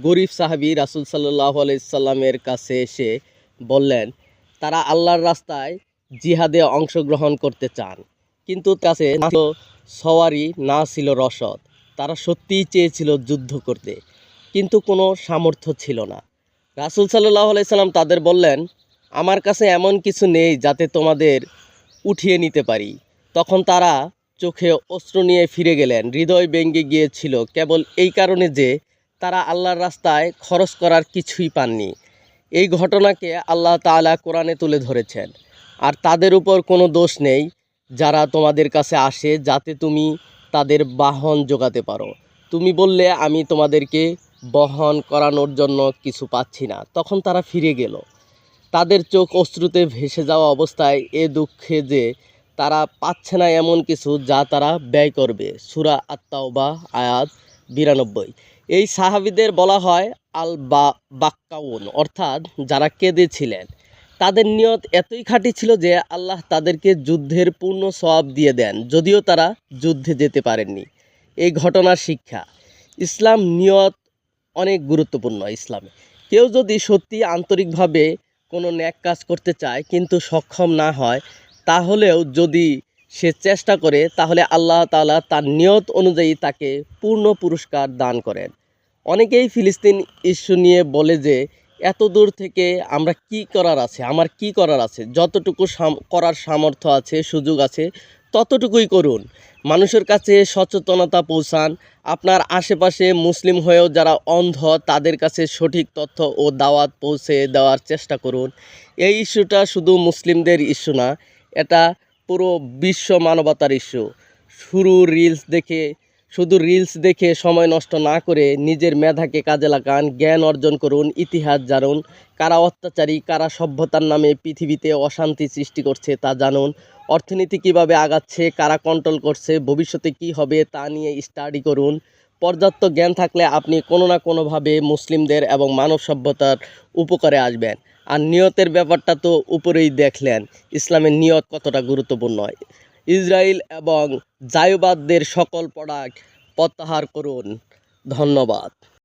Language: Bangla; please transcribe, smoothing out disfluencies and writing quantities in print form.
গরিব সাহাবী রাসূল সাল্লাল্লাহু আলাইহি সাল্লামের কাছে এসে বললেন, তারা আল্লাহর রাস্তায় জিহাদে অংশগ্রহণ করতে চান, কিন্তু কাছে না ছিল সওয়ারি, না ছিল রসদ। তারা সত্যিই চেয়েছিল যুদ্ধ করতে, কিন্তু কোনো সামর্থ্য ছিল না। রাসূল সাল্লাল্লাহু আলাইহি সাল্লাম তাদের বললেন, আমার কাছে এমন কিছু নেই যাতে তোমাদের উঠিয়ে নিতে পারি। তখন তারা চোখে অশ্রু নিয়ে ফিরে গেলেন। হৃদয় ভেঙে গিয়েছিল কেবল এই কারণে যে তারা আল্লাহর রাস্তায় খরচ করার কিছুই পাননি। এই ঘটনাকে আল্লাহ তাআলা কোরআনে তুলে ধরেছেন। আর তাদের উপর কোনো দোষ নেই যারা তোমাদের কাছে আসে যাতে তুমি তাদের বাহন জোগাতে পারো। তুমি বললে আমি তোমাদেরকে বহন করানোর জন্য কিছু পাচ্ছি না। তখন তারা ফিরে গেল। তাদের চোখ অশ্রুতে ভেসে যাওয়া অবস্থায় এ দুঃখে যে তারা পাচ্ছে না এমন কিছু যা তারা ব্যয় করবে। সূরা আত-তাওবা আয়াত 92। এই সাহাবীদের বলা হয় বাক্কাউন, অর্থাৎ যারা কেঁদেছিলেন। তাদের নিয়ত এতই খাঁটি ছিল যে আল্লাহ তাদেরকে যুদ্ধের পূর্ণ সওয়াব দিয়ে দেন, যদিও তারা যুদ্ধে যেতে পারেননি। এই ঘটনার শিক্ষা, ইসলাম নিয়ত অনেক গুরুত্বপূর্ণ। ইসলামে কেউ যদি সত্যি আন্তরিকভাবে কোনো ন্যাক কাজ করতে চায় কিন্তু সক্ষম না হয়, তাহলেও যদি সে চেষ্টা করে, তাহলে আল্লাহ তাআলা তার নিয়ত অনুযায়ী তাকে পূর্ণ পুরস্কার দান করেন। অনেকেই ফিলিস্তিন ইস্যু নিয়ে বলে যে এত দূর থেকে আমার কি করার আছে, যতটুকু করার সামর্থ্য আছে, সুযোগ আছে, ততটুকুই করুন। মানুষের কাছে সচেতনতা পৌঁছান। আপনার আশেপাশে মুসলিম হয়েও যারা অন্ধ, তাদের কাছে সঠিক তথ্য ও দাওয়াত পৌঁছে দেওয়ার চেষ্টা করুন। এই ইস্যুটা শুধু মুসলিমদের ইস্যু না, এটা পুরো বিশ্ব মানবতার ইস্যু। শুধু রিলস দেখে সময় নষ্ট না করে নিজের মেধাকে কাজে লাগান, জ্ঞান অর্জন করুন, ইতিহাস জানুন, কারা অত্যাচারী, কারা সভ্যতার নামে পৃথিবীতে অশান্তি সৃষ্টি করছে তা জানুন, অর্থনীতি কিভাবে আগাচ্ছে, কারা কন্ট্রোল করছে, ভবিষ্যতে কি হবে তা নিয়ে স্টাডি করুন। পর্যাপ্ত জ্ঞান থাকলে আপনি কোনো না কোনোভাবে মুসলিমদের এবং মানব সভ্যতার উপকারে আসবেন। আর নিয়তের ব্যাপারটা তো উপরেই দেখলেন, ইসলামের নিয়ত কতটা গুরুত্বপূর্ণ। ইসরায়েল এবং জায়বাদদের সকল প্রোডাক্ট প্রত্যাহার করুন। ধন্যবাদ।